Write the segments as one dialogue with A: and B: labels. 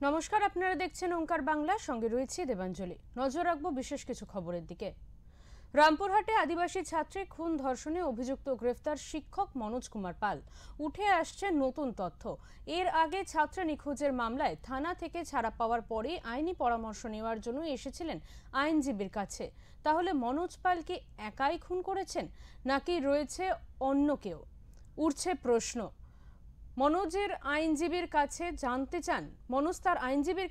A: নমস্কার, আপনারা দেখছেন ওঙ্কার বাংলা, সঙ্গে রয়েছে দেবাঞ্জলি। নজর রাখবো বিশেষ কিছু খবরের দিকে। রামপুরহাটে আদিবাসী ছাত্রী খুন ধর্ষণে অভিযুক্ত গ্রেফতার শিক্ষক মনোজ কুমার পাল। উঠে আসছে নতুন তথ্য। এর আগে ছাত্র নিখোঁজের মামলায় থানা থেকে ছাড়া পাওয়ার পরেই আইনি পরামর্শ নেওয়ার জন্য এসেছিলেন আইনজীবীর কাছে। তাহলে মনোজ পাল কি একাই খুন করেছেন, নাকি রয়েছে অন্য কেউ? উঠছে প্রশ্ন। মনোজ তার আইনজীবীর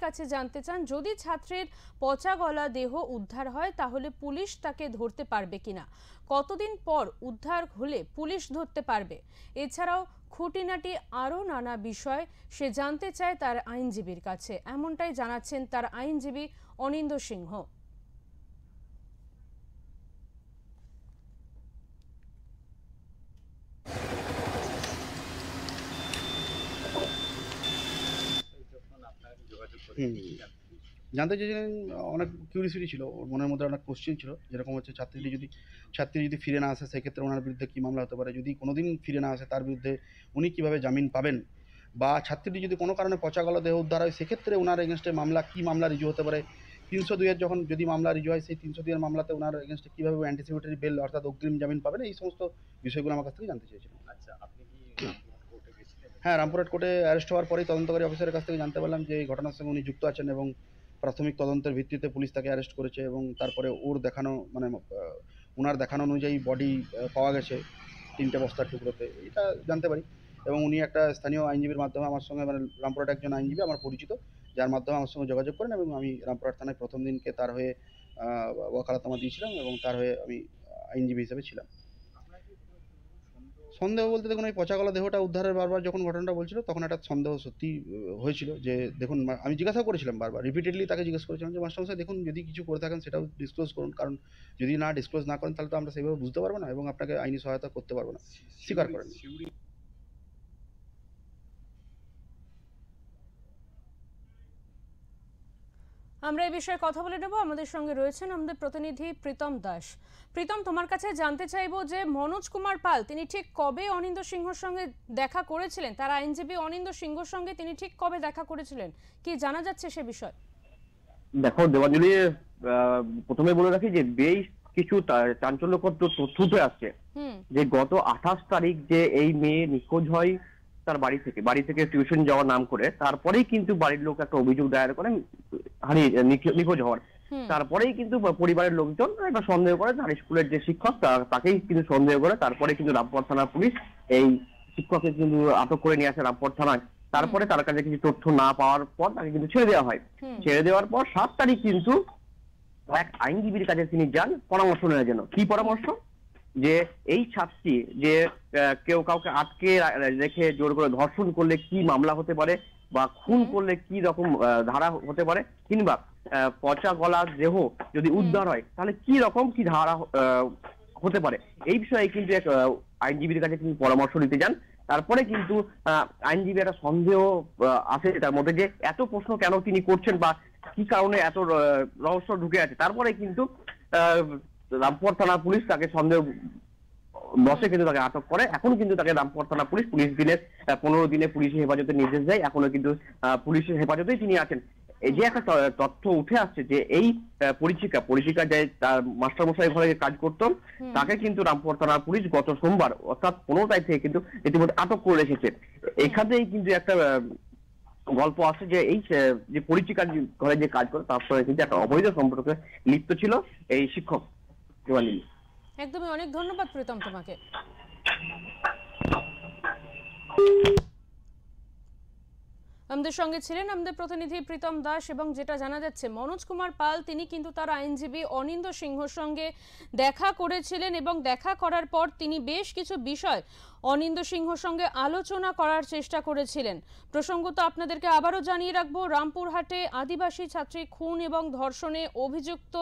A: কাছে জানতে চান যদি ছাত্রের পচা গলা দেহ উদ্ধার হয় তাহলে পুলিশ তাকে ধরতে পারবে কিনা, কতদিন পর উদ্ধার হলে পুলিশ ধরতে পারবে। এছাড়াও খুঁটিনাটি আরও নানা বিষয় সে জানতে চায় তার আইনজীবীর কাছে, এমনটাই জানাচ্ছেন তার আইনজীবী অনিন্দ সিংহ।
B: জানতে চেয়েছিলেন, অনেক কিউরিয়াসিটি ছিল ওর মনের মধ্যে, অনেক কোশ্চেন ছিল, যেরকম হচ্ছে ছাত্রী যদি ফিরে না আসে সেক্ষেত্রে ওনার বিরুদ্ধে কী মামলা হতে পারে, যদি কোনোদিন ফিরে না আসে তার বিরুদ্ধে উনি কীভাবে জামিন পাবেন, বা ছাত্রীটি যদি কোনো কারণে পচা গলা দেহ উদ্ধার হয় সেক্ষেত্রে ওনার এগেনস্টে মামলা রিজু হতে পারে। 302-এর যদি মামলা রিজু হয় সেই 302-এর মামলাতে ওনার এগেনস্টে কীভাবে অ্যান্টিসিপেটরি বেল অর্থাৎ অগ্রিম জামিন পাবেন, এই সমস্ত বিষয়গুলো আমার কাছ থেকে জানতে চেয়েছিলেন।
C: আচ্ছা, আপনি কি কোর্টে গেছিলেন?
B: হ্যাঁ, রামপুরহাট কোর্টে অ্যারেস্ট হওয়ার পরেই তদন্তকারী অফিসারের কাছ থেকে জানতে পারলাম যে এই ঘটনার সঙ্গে উনি যুক্ত আছেন, এবং প্রাথমিক তদন্তের ভিত্তিতে পুলিশ তাকে অ্যারেস্ট করেছে, এবং তারপরে ওনার দেখানো অনুযায়ী বডি পাওয়া গেছে 3টে বস্তার টুকরোতে, এটা জানতে পারি। এবং উনি একটা স্থানীয় আইনজীবীর মাধ্যমে আমার সঙ্গে, রামপুরহাট একজন আইনজীবী আমার পরিচিত, যার মাধ্যমে আমার সঙ্গে যোগাযোগ করেন, এবং আমি রামপুরহাট থানায় প্রথম দিনকে তার হয়ে ওয়াকালাতনামা দিয়েছিলাম, এবং তার হয়ে আমি আইনজীবী হিসেবে ছিলাম। সন্দেহ বলতে, দেখুন, এই পচা গলা দেহটা উদ্ধারের বারবার যখন ঘটনাটা বলছিল তখন একটা সন্দেহ সত্যি হয়েছিল যে, দেখুন, আমি জিজ্ঞাসা করেছিলাম বারবার, রিপিটেডলি তাকে জিজ্ঞেস করেছিলাম যে মাস্টারমশাই দেখুন, যদি কিছু করে থাকেন সেটাও ডিসক্লোজ করুন, কারণ যদি ডিসক্লোজ না করেন তাহলে তো আমরা সেইভাবে বুঝতে পারবো না এবং আপনাকে আইনি সহায়তা করতে পারবো না। স্বীকার করেন।
A: আমরা এই বিষয়ে কথা বলে নেব। আমাদের সঙ্গে রয়েছেন আমাদের প্রতিনিধি প্রীতম দাস। প্রীতম, তোমার কাছে জানতে চাইবো যে মনোজ কুমার পাল তিনি ঠিক কবে অনিন্দ সিংহর সঙ্গে দেখা করেছিলেন, তার আইনজীবী অনিন্দ সিংহর সঙ্গে তিনি ঠিক কবে দেখা করেছিলেন, কি জানা যাচ্ছে সে বিষয়?
D: দেখো দেবাঞ্জলি, প্রথমে বলে রাখি যে বেশ কিছু চাঞ্চল্যকর তথ্য উঠে আসছে যে গত 28 তারিখ যে এই মেয়ে নিখোঁজ হয় তার বাড়ি থেকে টিউশন যাওয়ার নাম করে, তারপরেই কিন্তু বাড়ির লোক একটা অভিযোগ দায়ের করেন নিখোঁজ হওয়ার। তারপরেই কিন্তু পরিবারের লোকজন একটা সন্দেহ করে, তার স্কুলের যে শিক্ষক তাকেই কিন্তু সন্দেহ করে। তারপরে কিন্তু রামপুরহাট থানা পুলিশ এই শিক্ষককে কিন্তু আটক করে নিয়ে আসে রামপুরহাট থানায়। তারপরে তার কাছে কিছু তথ্য না পাওয়ার পর তাকে কিন্তু ছেড়ে দেওয়া হয়। ছেড়ে দেওয়ার পর 7 তারিখ কিন্তু এক আইনজীবীর কাছে তিনি যান পরামর্শ নেওয়ার জন্য। কি পরামর্শ? যে এই ছাত্রী যে কেউ কাউকে আটকে রেখে জোর করে ধর্ষণ করলে কি মামলা হতে পারে, বা খুন করলে কি রকম ধারা হতে পারে, কিংবা পচা গলা দেহ যদি উদ্ধার হয় তাহলে কি রকম কি ধারা হতে পারে, এই বিষয়ে কিন্তু এক আইনজীবীর কাছে তিনি পরামর্শ নিতে যান। তারপরে কিন্তু আইনজীবী একটা সন্দেহ আছে তার মধ্যে যে এত প্রশ্ন কেন তিনি করছেন বা কি কারণে এত রহস্য ঢুকে আছে। তারপরে কিন্তু রামপুরহাট থানা পুলিশ তাকে সন্দেহ বসে কিন্তু তাকে আটক করে। এখন কিন্তু তাকে রামপুরহাট থানা পুলিশ 15 দিনে পুলিশের হেফাজতে নির্দেশ দেয়। এখনো কিন্তু পুলিশের হেফাজতেই তিনি আছেন। এই যে একটা তথ্য উঠে আসছে যে এই পরিচিকা যে তার মাস্টারমশাই ঘরে কাজ করতো, তাকে কিন্তু রামপুরহাট থানা পুলিশ গত সোমবার অর্থাৎ 15 তারিখ থেকে কিন্তু ইতিমধ্যে আটক করে রেখেছে। এখানেই কিন্তু একটা গল্প আছে যে এই যে পরিচিকার ঘরে যে কাজ করে তার সঙ্গে কিন্তু একটা অবৈধ সম্পর্কে লিপ্ত ছিল এই শিক্ষক।
A: একদমই, অনেক ধন্যবাদ প্রীতম তোমাকে। আমাদের সঙ্গে ছিলেন আমাদের প্রতিনিধি প্রীতম দাস। এবং যেটা জানা যাচ্ছে, মনোজ কুমার পাল তিনি কিন্তু তার আইনজীবী অনিন্দ সিংহর সঙ্গে দেখা করেছিলেন, এবং দেখা করার পর তিনি বেশ কিছু বিষয় অনিন্দ সিংহর সঙ্গে আলোচনা করার চেষ্টা করেছিলেন। প্রসঙ্গত আপনাদেরকে আবারও জানিয়ে রাখবো, রামপুরহাটে আদিবাসী ছাত্রী খুন এবং ধর্ষণে অভিযুক্ত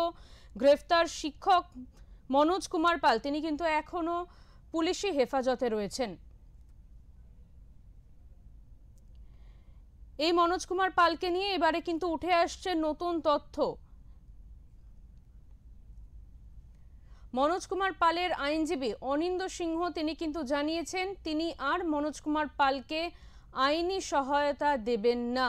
A: গ্রেফতার শিক্ষক মনোজ কুমার পাল তিনি কিন্তু এখনো পুলিশি হেফাজতে রয়েছেন। এই মনোজ কুমার পালকে নিয়ে এবারে কিন্তু উঠে আসছে নতুন তথ্য। মনোজ কুমার পালের আইনজীবী অনিন্দ সিংহ তিনি কিন্তু জানিয়েছেন তিনি আর মনোজ কুমার পালকে আইনি সহায়তা দেবেন না।